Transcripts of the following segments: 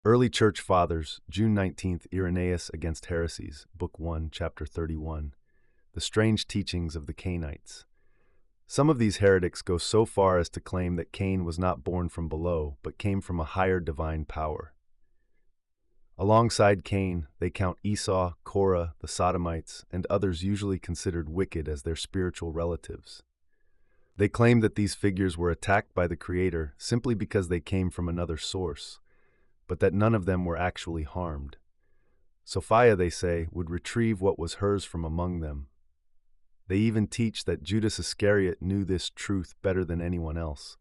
Early Church Fathers, June 19th, Irenaeus against Heresies, Book 1, Chapter 31. The Strange Teachings of the Cainites. Some of these heretics go so far as to claim that Cain was not born from below, but came from a higher divine power. Alongside Cain, they count Esau, Korah, the Sodomites, and others usually considered wicked as their spiritual relatives. They claim that these figures were attacked by the Creator simply because they came from another source, but that none of them were actually harmed. Sophia, they say, would retrieve what was hers from among them. They even teach that Judas Iscariot knew this truth better than anyone else,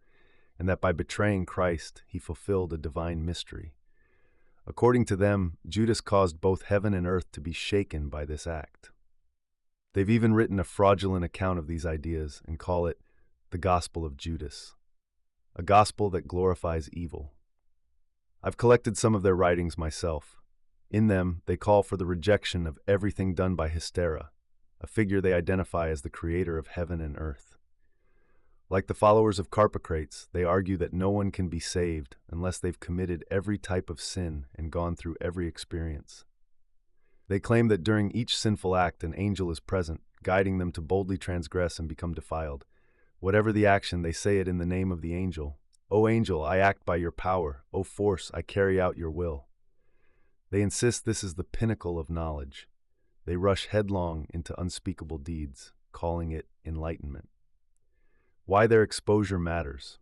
and that by betraying Christ, he fulfilled a divine mystery. According to them, Judas caused both heaven and earth to be shaken by this act. They've even written a fraudulent account of these ideas and call it the Gospel of Judas, a gospel that glorifies evil. I've collected some of their writings myself. In them, they call for the rejection of everything done by Hystera, a figure they identify as the creator of heaven and earth. Like the followers of Carpocrates, they argue that no one can be saved unless they've committed every type of sin and gone through every experience. They claim that during each sinful act an angel is present, guiding them to boldly transgress and become defiled. Whatever the action, they say it in the name of the angel. O angel, I act by your power. O force, I carry out your will. They insist this is the pinnacle of knowledge. They rush headlong into unspeakable deeds, calling it enlightenment. Why their exposure matters.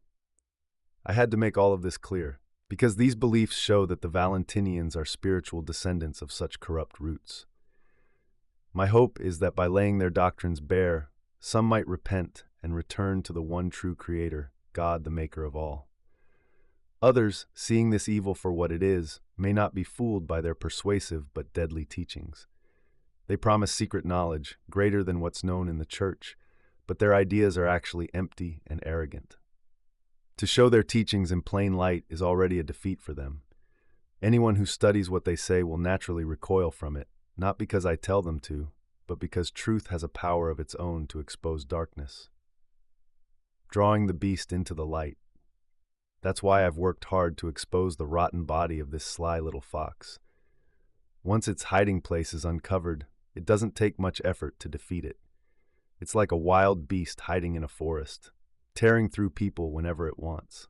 I had to make all of this clear, because these beliefs show that the Valentinians are spiritual descendants of such corrupt roots. My hope is that by laying their doctrines bare, some might repent and return to the one true Creator, God, the Maker of all. Others, seeing this evil for what it is, may not be fooled by their persuasive but deadly teachings. They promise secret knowledge, greater than what's known in the Church, but their ideas are actually empty and arrogant. To show their teachings in plain light is already a defeat for them. Anyone who studies what they say will naturally recoil from it, not because I tell them to, but because truth has a power of its own to expose darkness. Drawing the beast into the light. That's why I've worked hard to expose the rotten body of this sly little fox. Once its hiding place is uncovered, it doesn't take much effort to defeat it. It's like a wild beast hiding in a forest, tearing through people whenever it wants.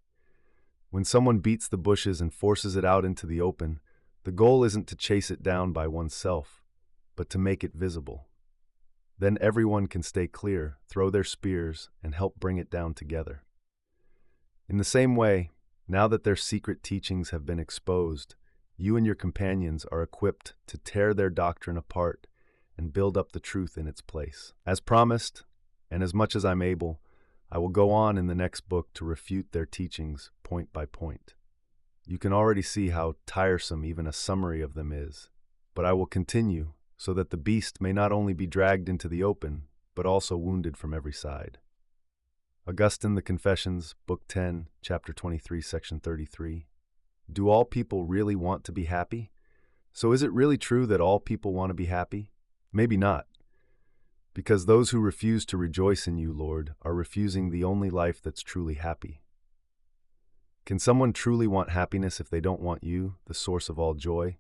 When someone beats the bushes and forces it out into the open, the goal isn't to chase it down by oneself, but to make it visible. Then everyone can stay clear, throw their spears, and help bring it down together. In the same way, now that their secret teachings have been exposed, you and your companions are equipped to tear their doctrine apart and build up the truth in its place. As promised, and as much as I'm able, I will go on in the next book to refute their teachings point by point. You can already see how tiresome even a summary of them is, but I will continue so that the beast may not only be dragged into the open, but also wounded from every side. Augustine, The Confessions, Book 10, Chapter 23, Section 33. Do all people really want to be happy? So is it really true that all people want to be happy? Maybe not, because those who refuse to rejoice in you, Lord, are refusing the only life that's truly happy. Can someone truly want happiness if they don't want you, the source of all joy?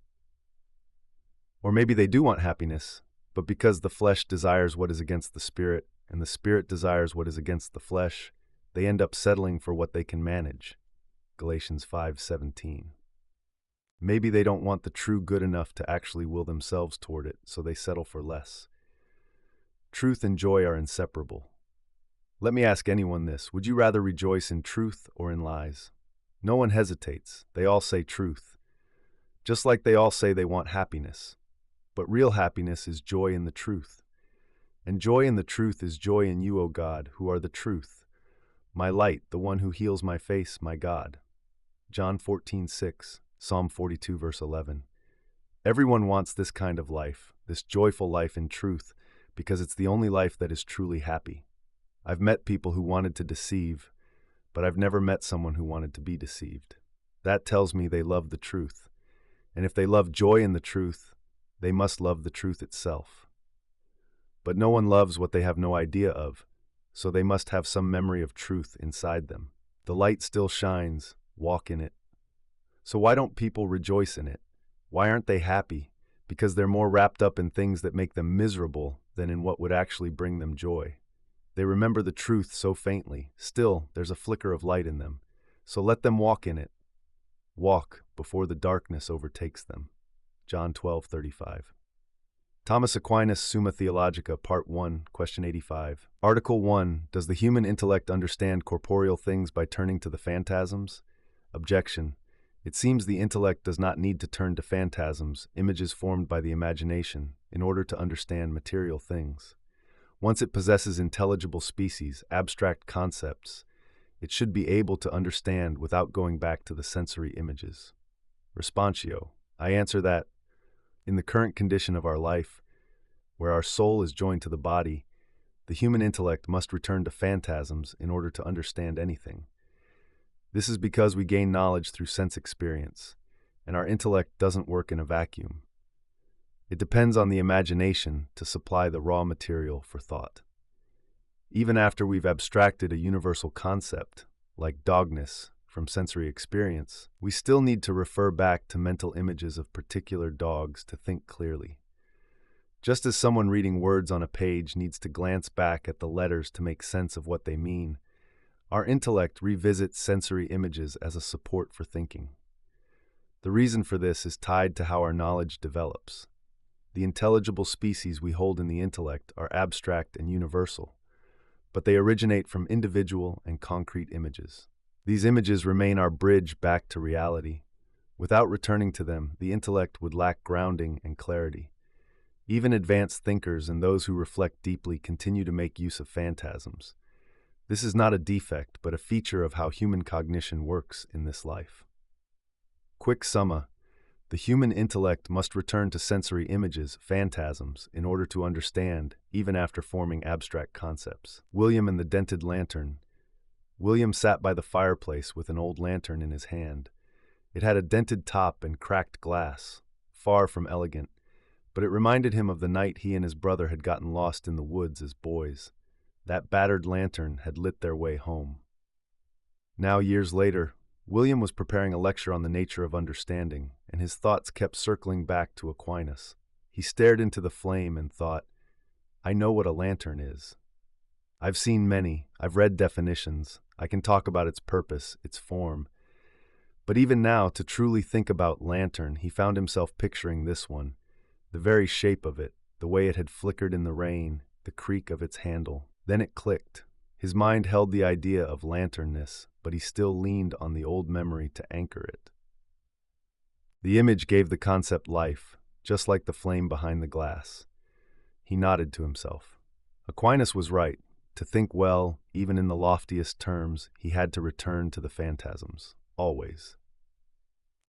Or maybe they do want happiness, but because the flesh desires what is against the spirit, and the spirit desires what is against the flesh, they end up settling for what they can manage. Galatians 5:17. Maybe they don't want the true good enough to actually will themselves toward it, so they settle for less. Truth and joy are inseparable. Let me ask anyone this: would you rather rejoice in truth or in lies? No one hesitates. They all say truth. Just like they all say they want happiness. But real happiness is joy in the truth. And joy in the truth is joy in you, O God, who are the truth. My light, the one who heals my face, my God. John 14:6. Psalm 42, verse 11. Everyone wants this kind of life, this joyful life in truth, because it's the only life that is truly happy. I've met people who wanted to deceive, but I've never met someone who wanted to be deceived. That tells me they love the truth. And if they love joy in the truth, they must love the truth itself. But no one loves what they have no idea of, so they must have some memory of truth inside them. The light still shines, walk in it. So why don't people rejoice in it? Why aren't they happy? Because they're more wrapped up in things that make them miserable than in what would actually bring them joy. They remember the truth so faintly. Still, there's a flicker of light in them. So let them walk in it. Walk before the darkness overtakes them. John 12:35. Thomas Aquinas, Summa Theologica, Part 1, Question 85. Article 1. Does the human intellect understand corporeal things by turning to the phantasms? Objection. It seems the intellect does not need to turn to phantasms, images formed by the imagination, in order to understand material things. Once it possesses intelligible species, abstract concepts, it should be able to understand without going back to the sensory images. Responsio. I answer that, in the current condition of our life, where our soul is joined to the body, the human intellect must return to phantasms in order to understand anything. This is because we gain knowledge through sense experience, and our intellect doesn't work in a vacuum. It depends on the imagination to supply the raw material for thought. Even after we've abstracted a universal concept, like dogness, from sensory experience, we still need to refer back to mental images of particular dogs to think clearly. Just as someone reading words on a page needs to glance back at the letters to make sense of what they mean, our intellect revisits sensory images as a support for thinking. The reason for this is tied to how our knowledge develops. The intelligible species we hold in the intellect are abstract and universal, but they originate from individual and concrete images. These images remain our bridge back to reality. Without returning to them, the intellect would lack grounding and clarity. Even advanced thinkers and those who reflect deeply continue to make use of phantasms. This is not a defect, but a feature of how human cognition works in this life. Quick summa. The human intellect must return to sensory images, phantasms, in order to understand, even after forming abstract concepts. William and the Dented Lantern. William sat by the fireplace with an old lantern in his hand. It had a dented top and cracked glass, far from elegant, but it reminded him of the night he and his brother had gotten lost in the woods as boys. That battered lantern had lit their way home. Now, years later, William was preparing a lecture on the nature of understanding, and his thoughts kept circling back to Aquinas. He stared into the flame and thought, I know what a lantern is. I've seen many, I've read definitions, I can talk about its purpose, its form. But even now, to truly think about lantern, he found himself picturing this one, the very shape of it, the way it had flickered in the rain, the creak of its handle. Then it clicked. His mind held the idea of lanternness, but he still leaned on the old memory to anchor it. The image gave the concept life, just like the flame behind the glass. He nodded to himself. Aquinas was right. To think well, even in the loftiest terms, he had to return to the phantasms, always.